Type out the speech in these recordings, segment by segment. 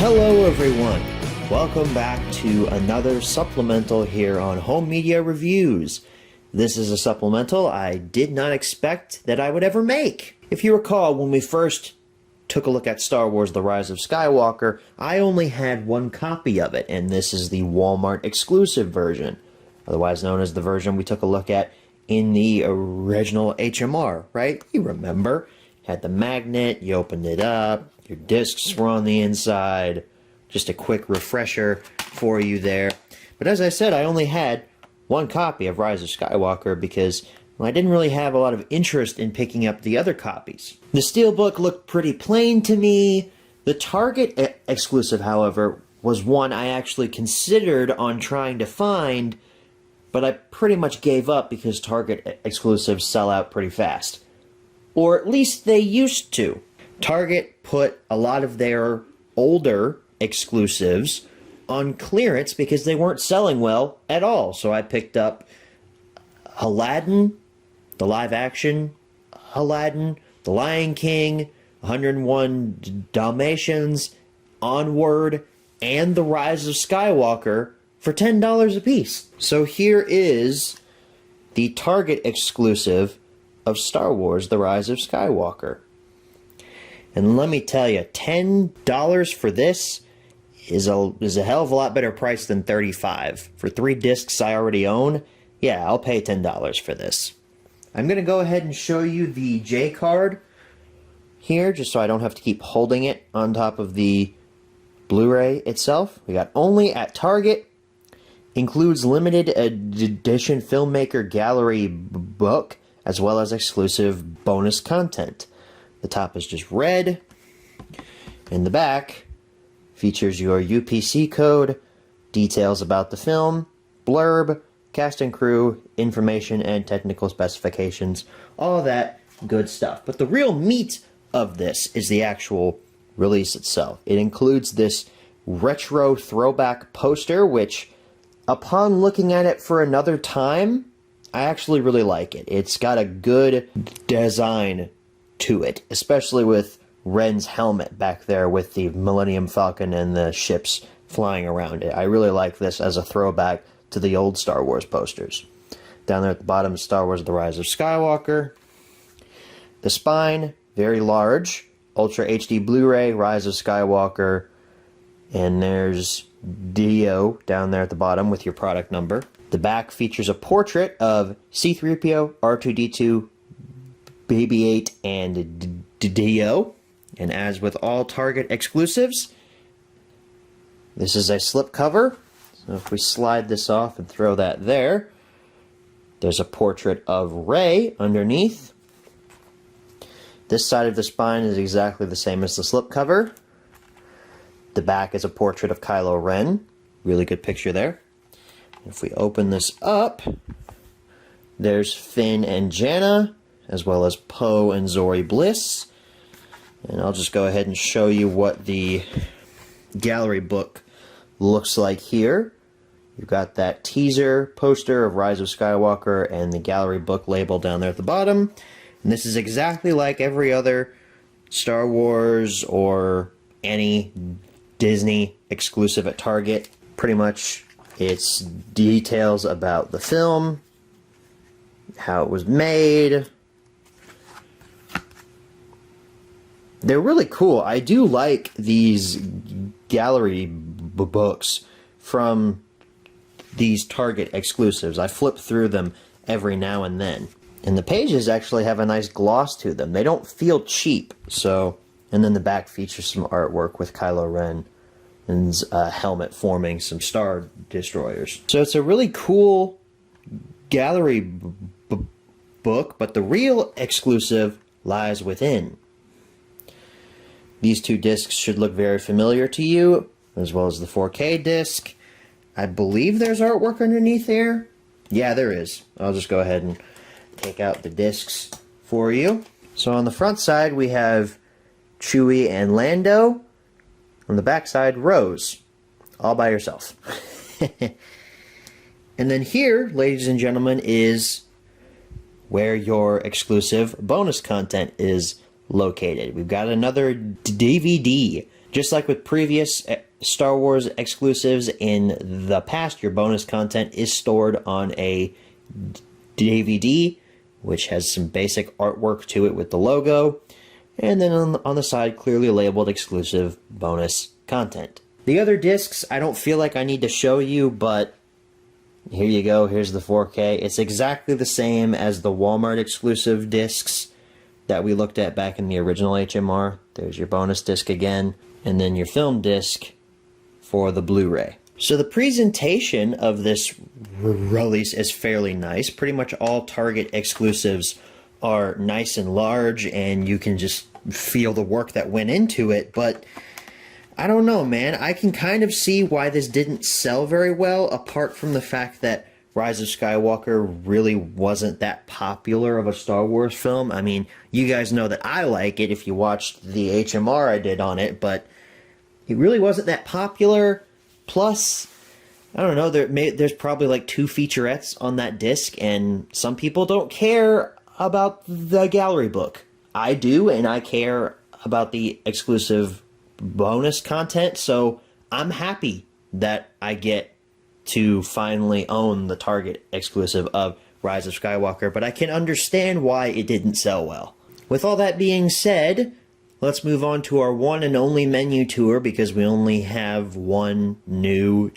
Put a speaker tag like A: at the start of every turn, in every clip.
A: Hello everyone, welcome back to another supplemental here on Home Media Reviews. This is a supplemental I did not expect that I would ever make. If you recall, when we first took a look at Star Wars The Rise of Skywalker, I only had one copy of it, and this is the Walmart exclusive version, otherwise known as the version we took a look at in the original HMR, right? You remember. Had the magnet, you opened it up, your discs were on the inside. Just a quick refresher for you there. But as I said, I only had one copy of Rise of Skywalker because I didn't really have a lot of interest in picking up the other copies. The Steelbook looked pretty plain to me. The Target exclusive, however, was one I actually considered on trying to find, but I pretty much gave up because Target exclusives sell out pretty fast. Or at least they used to. Target put a lot of their older exclusives on clearance because they weren't selling well at all. So I picked up Aladdin, the live action Aladdin, The Lion King, 101 Dalmatians, Onward, and The Rise of Skywalker for $10 a piece. So here is the Target exclusive of Star Wars The Rise of Skywalker. And let me tell you, $10 for this is a hell of a lot better price than $35. For 3 discs I already own, yeah, I'll pay $10 for this. I'm going to go ahead and show you the J card here, just so I don't have to keep holding it on top of the Blu-ray itself. We got only at Target. Includes limited edition filmmaker gallery book, as well as exclusive bonus content. The top is just red. In the back, features your UPC code, details about the film, blurb, cast and crew, information and technical specifications, all that good stuff. But the real meat of this is the actual release itself. It includes this retro throwback poster, which, upon looking at it for another time, I actually really like it. It's got a good design to it, especially with Ren's helmet back there with the Millennium Falcon and the ships flying around it. I really like this as a throwback to the old Star Wars posters. Down there at the bottom is Star Wars The Rise of Skywalker. The spine, very large. Ultra HD Blu-ray, Rise of Skywalker. And there's DO down there at the bottom with your product number. The back features a portrait of C-3PO, R2-D2, BB-8, and DO. And as with all Target exclusives, this is a slipcover. So if we slide this off and throw that there, there's a portrait of Rey underneath. This side of the spine is exactly the same as the slipcover. The back is a portrait of Kylo Ren. Really good picture there. If we open this up, there's Finn and Janna, as well as Poe and Zori Bliss. And I'll just go ahead and show you what the gallery book looks like here. You've got that teaser poster of Rise of Skywalker and the gallery book label down there at the bottom. And this is exactly like every other Star Wars or any Disney exclusive at Target. Pretty much it's details about the film, how it was made. They're really cool. I do like these gallery books from these Target exclusives. I flip through them every now and then. And the pages actually have a nice gloss to them. They don't feel cheap. So, and then the back features some artwork with Kylo Ren and a helmet forming some Star Destroyers. So it's a really cool gallery book, but the real exclusive lies within. These 2 discs should look very familiar to you, as well as the 4K disc. I believe there's artwork underneath there. Yeah, there is. I'll just go ahead and take out the discs for you. So on the front side, we have Chewie and Lando. On the back side, Rose, all by herself. And then here, ladies and gentlemen, is where your exclusive bonus content is located. We've got another DVD Just like with previous Star Wars exclusives in the past, your bonus content is stored on a DVD, which has some basic artwork to it with the logo, and then on the side, clearly labeled exclusive bonus content. The other discs, I don't feel like I need to show you, but here you go, here's the 4K. It's exactly the same as the Walmart exclusive discs that we looked at back in the original HMR. There's your bonus disc again, and then your film disc for the Blu-ray. So the presentation of this release is fairly nice. Pretty much all Target exclusives are nice and large, and you can just feel the work that went into it, but I don't know, man. I can kind of see why this didn't sell very well, apart from the fact that Rise of Skywalker really wasn't that popular of a Star Wars film. I mean, you guys know that I like it if you watched the HMR I did on it, but it really wasn't that popular. Plus, I don't know, there's probably like 2 featurettes on that disc, and some people don't care about the gallery book. I do, and I care about the exclusive bonus content, so I'm happy that I get to finally own the Target exclusive of Rise of Skywalker, but I can understand why it didn't sell well. With all that being said, let's move on to our one and only menu tour, because we only have one new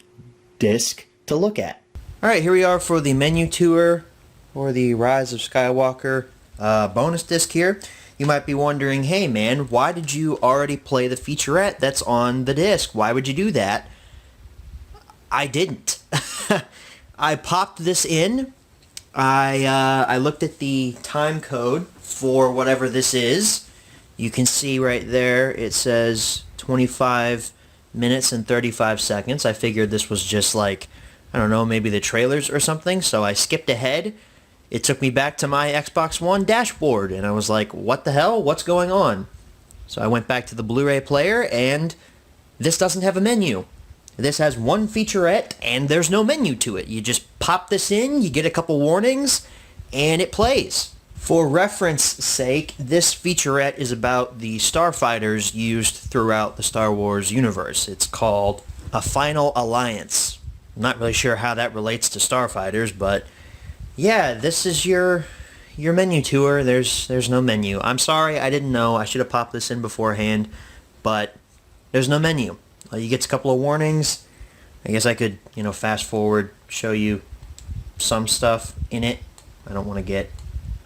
A: disc to look at. Alright, here we are for the menu tour for the Rise of Skywalker bonus disc here. You might be wondering, hey man, why did you already play the featurette that's on the disc? Why would you do that? I didn't. I popped this in. I looked at the time code for whatever this is. You can see right there it says 25 minutes and 35 seconds. I figured this was just like, I don't know, maybe the trailers or something, so I skipped ahead. It took me back to my Xbox One dashboard, and I was like, what the hell? What's going on? So I went back to the Blu-ray player, and this doesn't have a menu. This has one featurette, and there's no menu to it. You just pop this in, you get a couple warnings, and it plays. For reference sake, this featurette is about the starfighters used throughout the Star Wars universe. It's called A Final Alliance. I'm not really sure how that relates to starfighters, but yeah, this is your menu tour. There's no menu. I'm sorry, I didn't know. I should have popped this in beforehand, but there's no menu. You get a couple of warnings. I guess I could, fast forward, show you some stuff in it. I don't want to get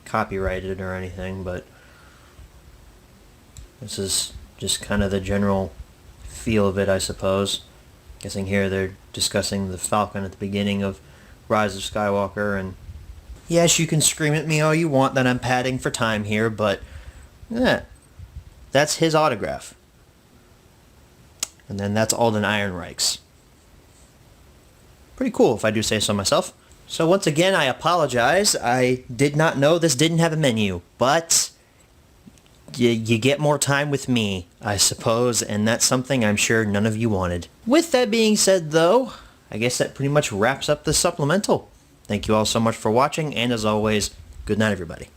A: copyrighted or anything, but this is just kind of the general feel of it, I suppose. Guessing here they're discussing the Falcon at the beginning of Rise of Skywalker, and yes, you can scream at me all you want that I'm padding for time here, but yeah, that's his autograph. And then that's Alden Ehrenreich's. Pretty cool, if I do say so myself. So once again, I apologize. I did not know this didn't have a menu, but you get more time with me, I suppose, and that's something I'm sure none of you wanted. With that being said, though, I guess that pretty much wraps up the supplemental. Thank you all so much for watching, and as always, good night, everybody.